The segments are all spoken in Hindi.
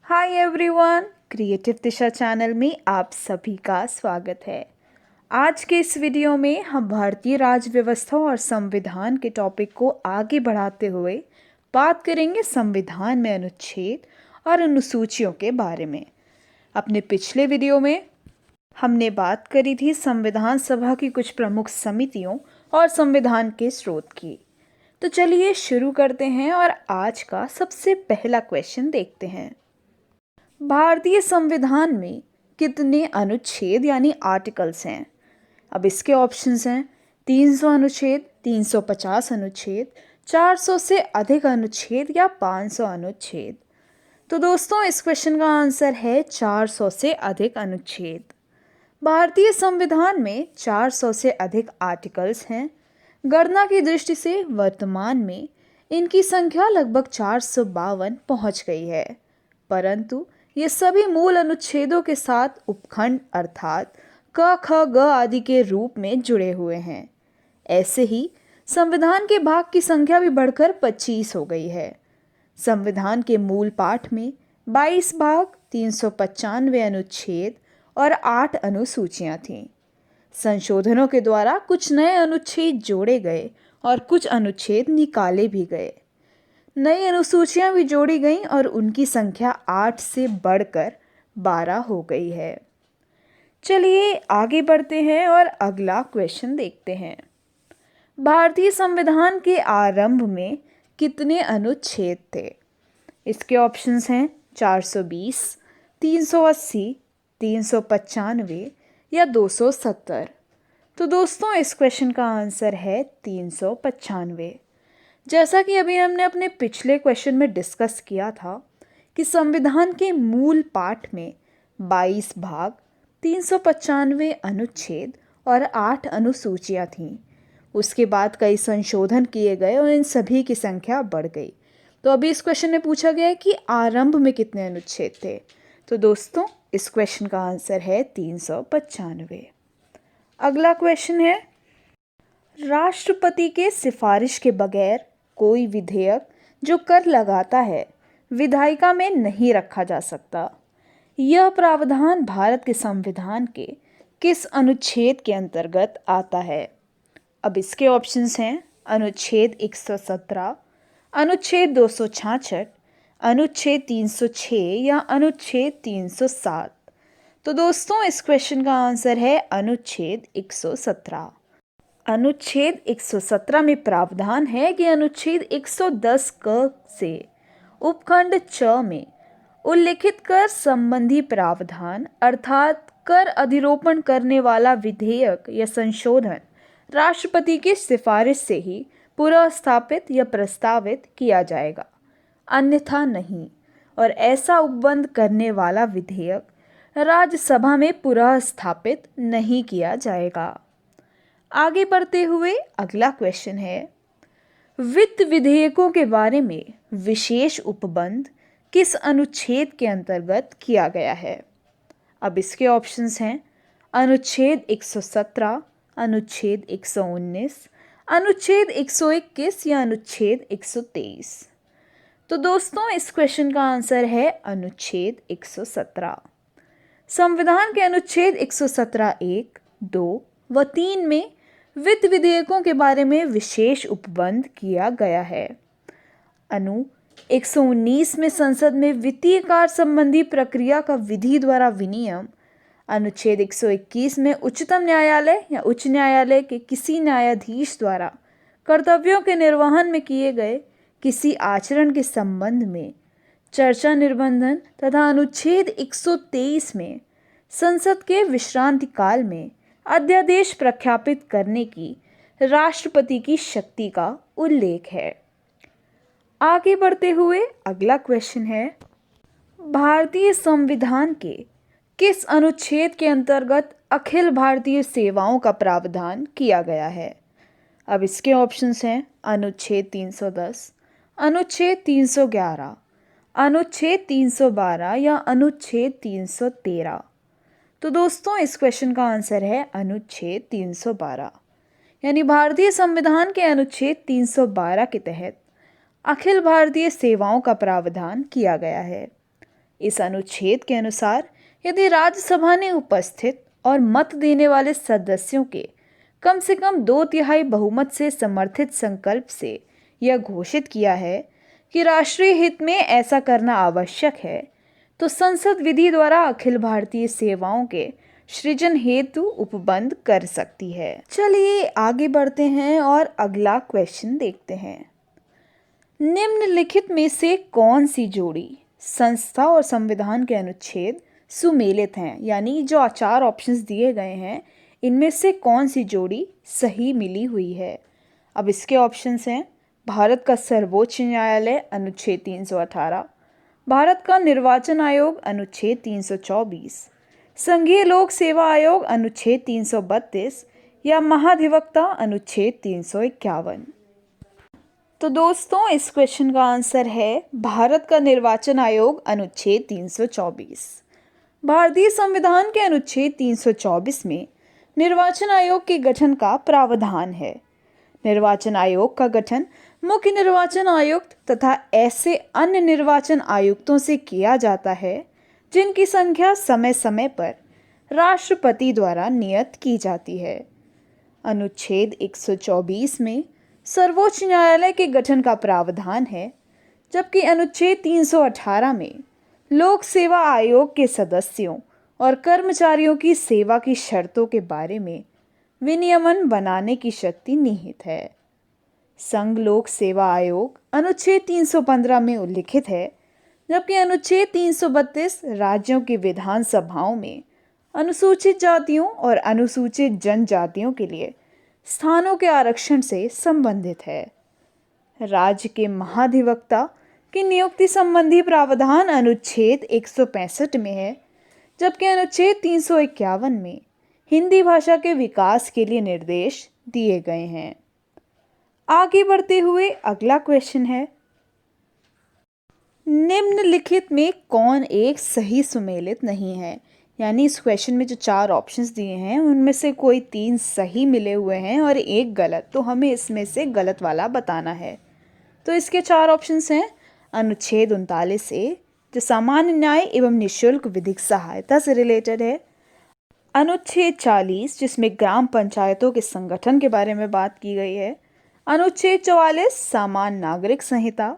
हाय एवरीवन, क्रिएटिव दिशा चैनल में आप सभी का स्वागत है। आज के इस वीडियो में हम भारतीय राज्य व्यवस्था और संविधान के टॉपिक को आगे बढ़ाते हुए बात करेंगे संविधान में अनुच्छेद और अनुसूचियों के बारे में। अपने पिछले वीडियो में हमने बात करी थी संविधान सभा की कुछ प्रमुख समितियों और संविधान के स्रोत की। तो चलिए शुरू करते हैं और आज का सबसे पहला क्वेश्चन देखते हैं। भारतीय संविधान में कितने अनुच्छेद यानी आर्टिकल्स हैं? अब इसके ऑप्शंस हैं 300 अनुच्छेद, 350 अनुच्छेद, 400 से अधिक अनुच्छेद या 500 अनुच्छेद। तो दोस्तों इस क्वेश्चन का आंसर है 400 से अधिक अनुच्छेद। भारतीय संविधान में 400 से अधिक आर्टिकल्स हैं। गणना की दृष्टि से वर्तमान में इनकी संख्या लगभग 452 पहुंच गई है, परंतु ये सभी मूल अनुच्छेदों के साथ उपखंड अर्थात क, ख, ग आदि के रूप में जुड़े हुए हैं। ऐसे ही संविधान के भाग की संख्या भी बढ़कर 25 हो गई है। संविधान के मूल पाठ में 22 भाग, 395 अनुच्छेद और 8 अनुसूचियां थीं। संशोधनों के द्वारा कुछ नए अनुच्छेद जोड़े गए और कुछ अनुच्छेद निकाले भी गए। नई अनुसूचियां भी जोड़ी गईं और उनकी संख्या 8 से बढ़कर 12 हो गई है। चलिए आगे बढ़ते हैं और अगला क्वेश्चन देखते हैं। भारतीय संविधान के आरंभ में कितने अनुच्छेद थे? इसके ऑप्शंस हैं 420, 380, 395 या 270। तो दोस्तों इस क्वेश्चन का आंसर है 395। जैसा कि अभी हमने अपने पिछले क्वेश्चन में डिस्कस किया था कि संविधान के मूल पाठ में 22 भाग, 395 अनुच्छेद और 8 अनुसूचियां थीं। उसके बाद कई संशोधन किए गए और इन सभी की संख्या बढ़ गई। तो अभी इस क्वेश्चन में पूछा गया है कि आरंभ में कितने अनुच्छेद थे। तो दोस्तों इस क्वेश्चन का आंसर है 395। अगला क्वेश्चन है, राष्ट्रपति के सिफारिश के बगैर कोई विधेयक जो कर लगाता है विधायिका में नहीं रखा जा सकता। यह प्रावधान भारत के संविधान के किस अनुच्छेद के अंतर्गत आता है? अब इसके ऑप्शंस हैं अनुच्छेद 117, अनुच्छेद 266, अनुच्छेद 306 या अनुच्छेद 307। तो दोस्तों इस क्वेश्चन का आंसर है अनुच्छेद 117। अनुच्छेद 117 में प्रावधान है कि अनुच्छेद 110 क से उपखंड च में उल्लिखित कर संबंधी प्रावधान अर्थात कर अधिरोपण करने वाला विधेयक या संशोधन राष्ट्रपति की सिफारिश से ही पुनः स्थापित या प्रस्तावित किया जाएगा, अन्यथा नहीं। और ऐसा उपबंध करने वाला विधेयक राज्यसभा में पुनः स्थापित नहीं किया जाएगा। आगे बढ़ते हुए अगला क्वेश्चन है, वित्त विधेयकों के बारे में विशेष उपबंध किस अनुच्छेद के अंतर्गत किया गया है? अब इसके ऑप्शंस हैं अनुच्छेद 117, अनुच्छेद 119, अनुच्छेद 121 या अनुच्छेद 123। तो दोस्तों इस क्वेश्चन का आंसर है अनुच्छेद 117। संविधान के अनुच्छेद 117 1, 2 व 3 में वित्त विधेयकों के बारे में विशेष उपबंध किया गया है। अनु 119 में संसद में वित्तीय कार्य संबंधी प्रक्रिया का विधि द्वारा विनियम, अनुच्छेद 121 में उच्चतम न्यायालय या उच्च न्यायालय के किसी न्यायाधीश द्वारा कर्तव्यों के निर्वहन में किए गए किसी आचरण के संबंध में चर्चा निर्बंधन तथा अनुच्छेद 123 में संसद के विश्रांति काल में अध्यादेश प्रख्यापित करने की राष्ट्रपति की शक्ति का उल्लेख है। आगे बढ़ते हुए अगला क्वेश्चन है, भारतीय संविधान के किस अनुच्छेद के अंतर्गत अखिल भारतीय सेवाओं का प्रावधान किया गया है? अब इसके ऑप्शंस हैं अनुच्छेद 310, अनुच्छेद 311, अनुच्छेद 312 या अनुच्छेद 313। तो दोस्तों इस क्वेश्चन का आंसर है अनुच्छेद 312। यानी भारतीय संविधान के अनुच्छेद 312 के तहत अखिल भारतीय सेवाओं का प्रावधान किया गया है। इस अनुच्छेद के अनुसार यदि राज्यसभा ने उपस्थित और मत देने वाले सदस्यों के कम से कम 2/3 बहुमत से समर्थित संकल्प से यह घोषित किया है कि राष्ट्रीय हित में ऐसा करना आवश्यक है, तो संसद विधि द्वारा अखिल भारतीय सेवाओं के सृजन हेतु उपबंध कर सकती है। चलिए आगे बढ़ते हैं और अगला क्वेश्चन देखते हैं। निम्नलिखित में से कौन सी जोड़ी संस्था और संविधान के अनुच्छेद सुमेलित हैं? यानी जो 4 ऑप्शंस दिए गए हैं, इनमें से कौन सी जोड़ी सही मिली हुई है? अब इसके ऑप्शंस हैं: भारत का सर्वोच्च न्यायालय अनुच्छेद 318, भारत का निर्वाचन आयोग अनुच्छेद 324, संघीय लोक सेवा आयोग अनुच्छेद 332 या महाधिवक्ता अनुच्छेद 351। तो दोस्तों इस क्वेश्चन का आंसर है भारत का निर्वाचन आयोग अनुच्छेद 324। भारतीय संविधान के अनुच्छेद 324 में निर्वाचन आयोग के गठन का प्रावधान है। निर्वाचन आयोग का गठन मुख्य निर्वाचन आयुक्त तथा ऐसे अन्य निर्वाचन आयुक्तों से किया जाता है जिनकी संख्या समय समय पर राष्ट्रपति द्वारा नियत की जाती है। अनुच्छेद 124 में सर्वोच्च न्यायालय के गठन का प्रावधान है, जबकि अनुच्छेद 318 में लोक सेवा आयोग के सदस्यों और कर्मचारियों की सेवा की शर्तों के बारे में विनियमन बनाने की शक्ति निहित है। संघ लोक सेवा आयोग अनुच्छेद 315 में उल्लिखित है, जबकि अनुच्छेद 332 राज्यों की विधानसभाओं में अनुसूचित जातियों और अनुसूचित जनजातियों के लिए स्थानों के आरक्षण से संबंधित है। राज्य के महाधिवक्ता की नियुक्ति संबंधी प्रावधान अनुच्छेद 165 में है, जबकि अनुच्छेद 351 में हिंदी भाषा के विकास के लिए निर्देश दिए गए हैं। आगे बढ़ते हुए अगला क्वेश्चन है, निम्नलिखित में कौन एक सही सुमेलित नहीं है? यानी इस क्वेश्चन में जो 4 ऑप्शंस दिए हैं उनमें से कोई 3 सही मिले हुए हैं और एक गलत, तो हमें इसमें से गलत वाला बताना है। तो इसके 4 ऑप्शंस हैं: अनुच्छेद 39 ए जो सामान्य न्याय एवं निःशुल्क विधिक सहायता से रिलेटेड है, अनुच्छेद 40 जिसमें ग्राम पंचायतों के संगठन के बारे में बात की गई है, अनुच्छेद 44 सामान्य नागरिक संहिता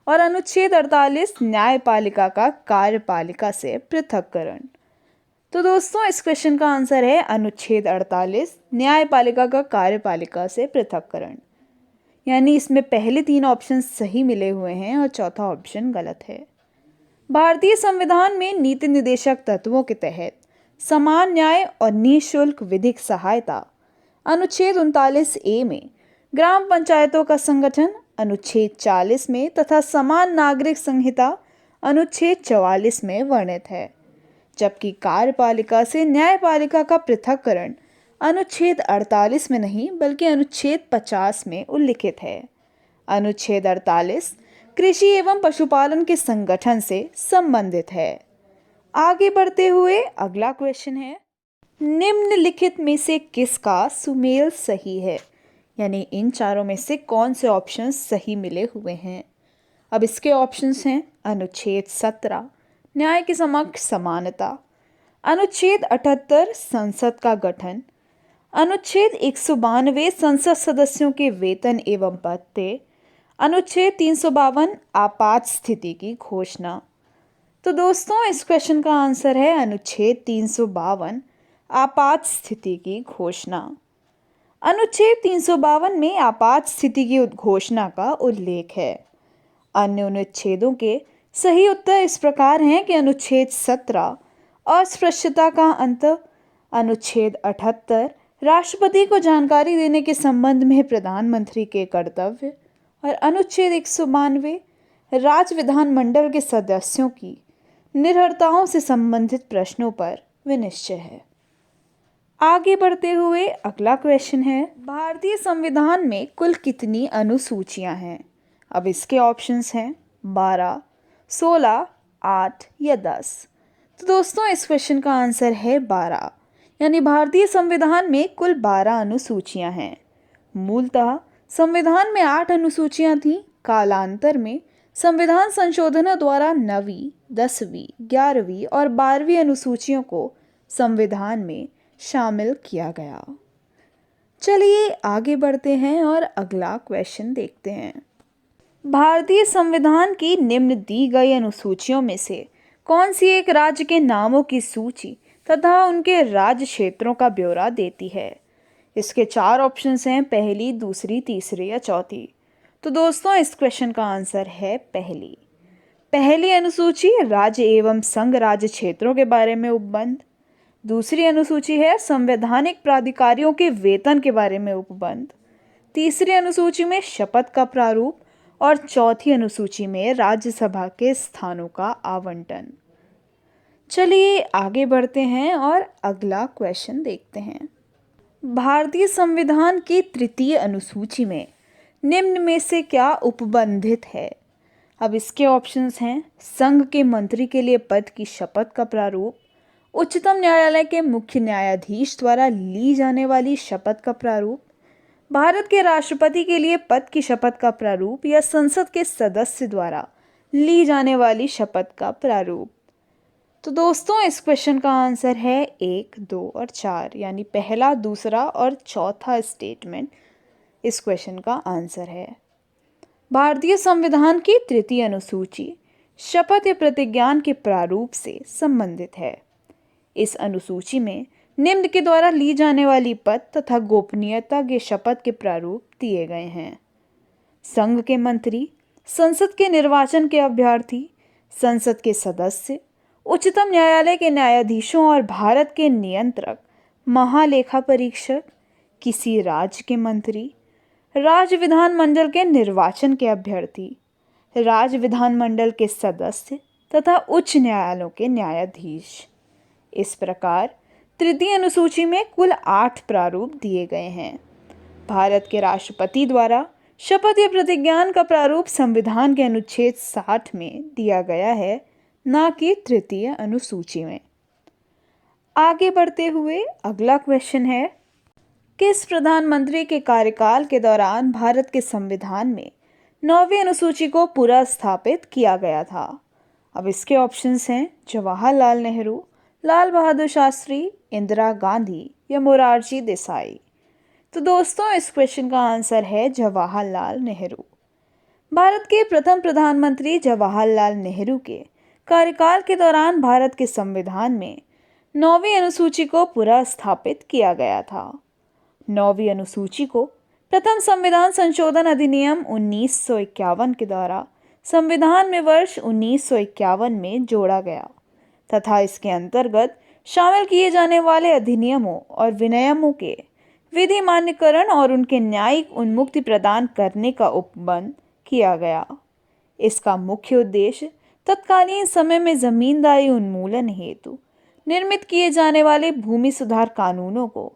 और अनुच्छेद 48 न्यायपालिका का कार्यपालिका से पृथक्करण। तो दोस्तों इस क्वेश्चन का आंसर है अनुच्छेद 48 न्यायपालिका का कार्यपालिका से पृथक्करण। यानी इसमें पहले 3 ऑप्शन सही मिले हुए हैं और चौथा ऑप्शन गलत है। भारतीय संविधान में नीति निर्देशक तत्वों के तहत समान न्याय और निःशुल्क विधिक सहायता अनुच्छेद 39 ए में, ग्राम पंचायतों का संगठन अनुच्छेद 40 में तथा समान नागरिक संहिता अनुच्छेद 44 में वर्णित है, जबकि कार्यपालिका से न्यायपालिका का पृथक्करण अनुच्छेद 48 में नहीं बल्कि अनुच्छेद 50 में उल्लिखित है। अनुच्छेद 48 कृषि एवं पशुपालन के संगठन से संबंधित है। आगे बढ़ते हुए अगला क्वेश्चन है, निम्नलिखित में से किसका सुमेल सही है? यानी इन चारों में से कौन से ऑप्शन सही मिले हुए हैं? अब इसके ऑप्शंस हैं: अनुच्छेद 17 न्याय के समक्ष समानता, अनुच्छेद 78 संसद का गठन, अनुच्छेद 192 संसद सदस्यों के वेतन एवं भत्ते, अनुच्छेद 352 आपात स्थिति की घोषणा। तो दोस्तों इस क्वेश्चन का आंसर है अनुच्छेद 352 आपात स्थिति की घोषणा। अनुच्छेद 352 में आपात स्थिति की घोषणा का उल्लेख है। अन्य अनुच्छेदों के सही उत्तर इस प्रकार हैं कि अनुच्छेद 17 अस्पृश्यता का अंत, अनुच्छेद 78 राष्ट्रपति को जानकारी देने के संबंध में प्रधानमंत्री के कर्तव्य और अनुच्छेद 192 राज्य विधानमंडल के सदस्यों की निर्भरताओं से संबंधित प्रश्नों पर विनिश्चय है। आगे बढ़ते हुए अगला क्वेश्चन है, भारतीय संविधान में कुल कितनी अनुसूचियां हैं? अब इसके ऑप्शंस हैं 12, 16, 8 या 10। तो दोस्तों इस क्वेश्चन का आंसर है 12। यानी भारतीय संविधान में कुल 12 अनुसूचियां हैं। मूलतः संविधान में 8 अनुसूचियां थीं, कालांतर में संविधान संशोधनों द्वारा 9वीं, 10वीं, 11वीं और 12वीं अनुसूचियों को संविधान में शामिल किया गया। चलिए आगे बढ़ते हैं और अगला क्वेश्चन देखते हैं। भारतीय संविधान की निम्न दी गई अनुसूचियों में से कौन सी एक राज्य के नामों की सूची तथा उनके राज्य क्षेत्रों का ब्यौरा देती है? इसके 4 ऑप्शंस हैं, पहली, दूसरी, तीसरी या चौथी। तो दोस्तों इस क्वेश्चन का आंसर है पहली अनुसूची राज्य एवं संघ राज्य क्षेत्रों के बारे में उपबंध। दूसरी अनुसूची है संवैधानिक प्राधिकारियों के वेतन के बारे में उपबंध। तीसरी अनुसूची में शपथ का प्रारूप और चौथी अनुसूची में राज्यसभा के स्थानों का आवंटन। चलिए आगे बढ़ते हैं और अगला क्वेश्चन देखते हैं। भारतीय संविधान की तृतीय अनुसूची में निम्न में से क्या उपबंधित है? अब इसके ऑप्शंस हैं, संघ के मंत्री के लिए पद की शपथ का प्रारूप, उच्चतम न्यायालय के मुख्य न्यायाधीश द्वारा ली जाने वाली शपथ का प्रारूप, भारत के राष्ट्रपति के लिए पद की शपथ का प्रारूप या संसद के सदस्य द्वारा ली जाने वाली शपथ का प्रारूप। तो दोस्तों इस क्वेश्चन का आंसर है 1, 2 और 4, यानी पहला, दूसरा और चौथा स्टेटमेंट इस क्वेश्चन का आंसर है। भारतीय संविधान की तृतीय अनुसूची शपथ या प्रतिज्ञान के प्रारूप से संबंधित है। इस अनुसूची में निम्न के द्वारा ली जाने वाली पद तथा गोपनीयता के शपथ के प्रारूप दिए गए हैं। संघ के मंत्री, संसद के निर्वाचन के अभ्यर्थी, संसद के सदस्य, उच्चतम न्यायालय के न्यायाधीशों और भारत के नियंत्रक, महालेखा परीक्षक, किसी राज्य के मंत्री, राज्य विधानमंडल के निर्वाचन के अभ्यर्थी, राज्य विधानमंडल के सदस्य तथा उच्च न्यायालयों के न्यायाधीश। इस प्रकार तृतीय अनुसूची में कुल 8 प्रारूप दिए गए हैं। भारत के राष्ट्रपति द्वारा शपथ या प्रतिज्ञान का प्रारूप संविधान के अनुच्छेद 60 में दिया गया है, न कि तृतीय अनुसूची में। आगे बढ़ते हुए अगला क्वेश्चन है, किस प्रधानमंत्री के कार्यकाल के दौरान भारत के संविधान में 9वीं अनुसूची को पुनः स्थापित किया गया था? अब इसके ऑप्शंस हैं, जवाहरलाल नेहरू, लाल बहादुर शास्त्री, इंदिरा गांधी या मोरारजी देसाई। तो दोस्तों इस क्वेश्चन का आंसर है जवाहरलाल नेहरू। भारत के प्रथम प्रधानमंत्री जवाहरलाल नेहरू के कार्यकाल के दौरान भारत के संविधान में 9वीं अनुसूची को पुनः स्थापित किया गया था। 9वीं अनुसूची को प्रथम संविधान संशोधन अधिनियम 1951 के द्वारा संविधान में वर्ष 1951 में जोड़ा गया तथा इसके अंतर्गत शामिल किए जाने वाले अधिनियमों और विनियमों के विधि मान्यकरण और उनके न्यायिक उन्मुक्ति प्रदान करने का उपबंध किया गया। इसका मुख्य उद्देश्य तत्कालीन समय में जमींदारी उन्मूलन हेतु निर्मित किए जाने वाले भूमि सुधार कानूनों को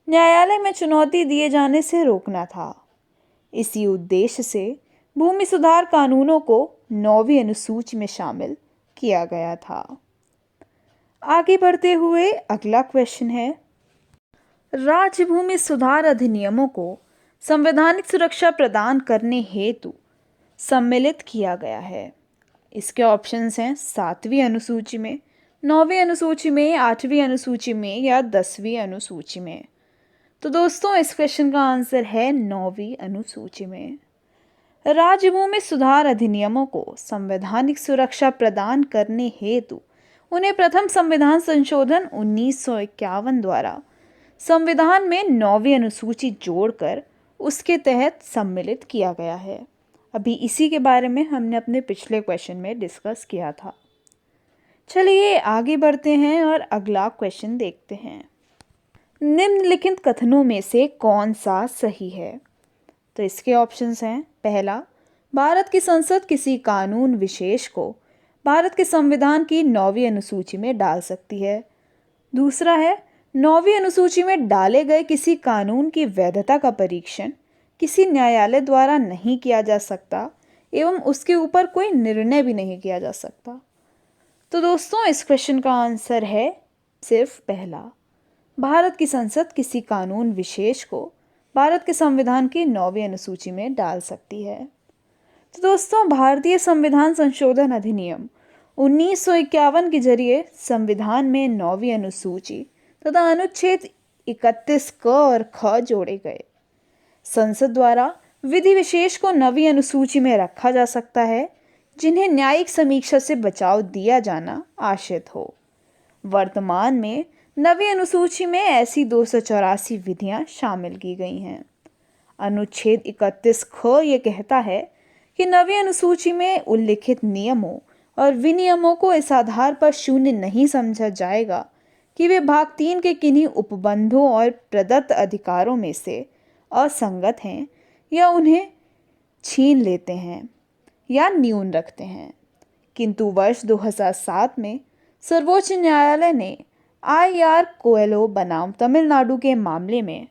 न्यायालय में चुनौती दिए जाने से रोकना था। इसी उद्देश्य से भूमि सुधार कानूनों को 9वीं अनुसूची में शामिल किया गया था। आगे बढ़ते हुए अगला क्वेश्चन है, राज्य भूमि सुधार अधिनियमों को संवैधानिक सुरक्षा प्रदान करने हेतु सम्मिलित किया गया है। इसके ऑप्शंस हैं, 7वीं अनुसूची में, 9वीं अनुसूची में, 8वीं अनुसूची में या 10वीं अनुसूची में। तो दोस्तों इस क्वेश्चन का आंसर है 9वीं अनुसूची में। राज्य भूमि सुधार अधिनियमों को संवैधानिक सुरक्षा प्रदान करने हेतु उन्हें प्रथम संविधान संशोधन 1951 द्वारा संविधान में 9वीं अनुसूची जोड़कर उसके तहत सम्मिलित किया गया है। अभी इसी के बारे में हमने अपने पिछले क्वेश्चन में डिस्कस किया था। चलिए आगे बढ़ते हैं और अगला क्वेश्चन देखते हैं। निम्नलिखित कथनों में से कौन सा सही है? तो इसके ऑप्शंस हैं, पहला, भारत की संसद किसी कानून विशेष को भारत के संविधान की 9वीं अनुसूची में डाल सकती है। दूसरा है, 9वीं अनुसूची में डाले गए किसी कानून की वैधता का परीक्षण किसी न्यायालय द्वारा नहीं किया जा सकता एवं उसके ऊपर कोई निर्णय भी नहीं किया जा सकता। तो दोस्तों इस क्वेश्चन का आंसर है सिर्फ पहला, भारत की संसद किसी कानून विशेष को भारत के संविधान की 9वीं अनुसूची में डाल सकती है। तो दोस्तों, भारतीय संविधान संशोधन अधिनियम 1951 के जरिए संविधान में 9वीं अनुसूची तथा अनुच्छेद 31 क और ख जोड़े गए। संसद द्वारा विधि विशेष को 9वीं अनुसूची में रखा जा सकता है जिन्हें न्यायिक समीक्षा से बचाव दिया जाना आश्रित हो। वर्तमान में 9वीं अनुसूची में ऐसी 284 विधियां शामिल की गई हैं। अनुच्छेद 31 ख ये कहता है कि 9वीं अनुसूची में उल्लिखित नियमों और विनियमों को इस आधार पर शून्य नहीं समझा जाएगा कि वे भाग 3 के किन्हीं उपबंधों और प्रदत्त अधिकारों में से असंगत हैं या उन्हें छीन लेते हैं या न्यून रखते हैं। किंतु वर्ष 2007 में सर्वोच्च न्यायालय ने IR कोएलो बनाम तमिलनाडु के मामले में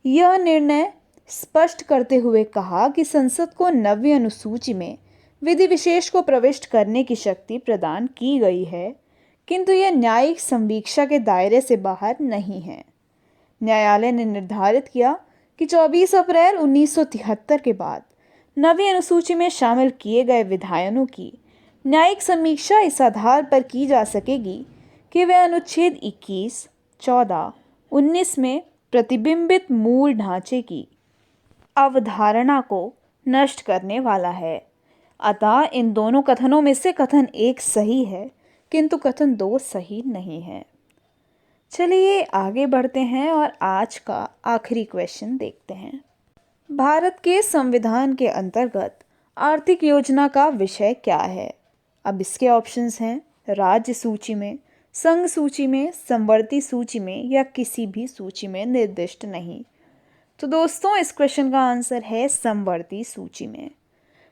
यह निर्णय स्पष्ट करते हुए कहा कि संसद को 9वीं अनुसूची में विधि विशेष को प्रविष्ट करने की शक्ति प्रदान की गई है, किंतु यह न्यायिक समीक्षा के दायरे से बाहर नहीं है। न्यायालय ने निर्धारित किया कि 24 अप्रैल 1973 के बाद 9वीं अनुसूची में शामिल किए गए विधायनों की न्यायिक समीक्षा इस आधार पर की जा सकेगी कि वे अनुच्छेद 21, 14, 19 में प्रतिबिंबित मूल ढांचे की अवधारणा को नष्ट करने वाला है। अतः इन दोनों कथनों में से कथन 1 सही है, किंतु कथन 2 सही नहीं है। चलिए आगे बढ़ते हैं और आज का आखिरी क्वेश्चन देखते हैं। भारत के संविधान के अंतर्गत आर्थिक योजना का विषय क्या है? अब इसके ऑप्शंस हैं राज्य सूची में, संघ सूची में, समवर्ती सूची में या किसी भी सूची में निर्दिष्ट नहीं। तो दोस्तों, इस क्वेश्चन का आंसर है समवर्ती सूची में।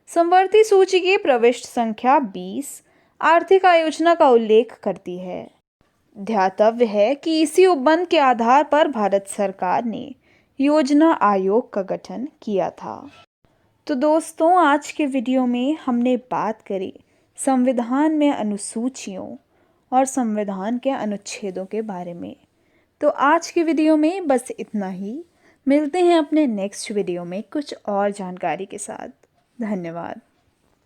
समवर्ती सूची की प्रविष्ट संख्या 20 आर्थिक आयोजना का उल्लेख करती है। ध्यातव्य है कि इसी उपबंध के आधार पर भारत सरकार ने योजना आयोग का गठन किया था। तो दोस्तों, आज के वीडियो में हमने बात करी संविधान में अनुसूचियों और संविधान के अनुच्छेदों के बारे में। तो आज के वीडियो में बस इतना ही। मिलते हैं अपने नेक्स्ट वीडियो में कुछ और जानकारी के साथ। धन्यवाद।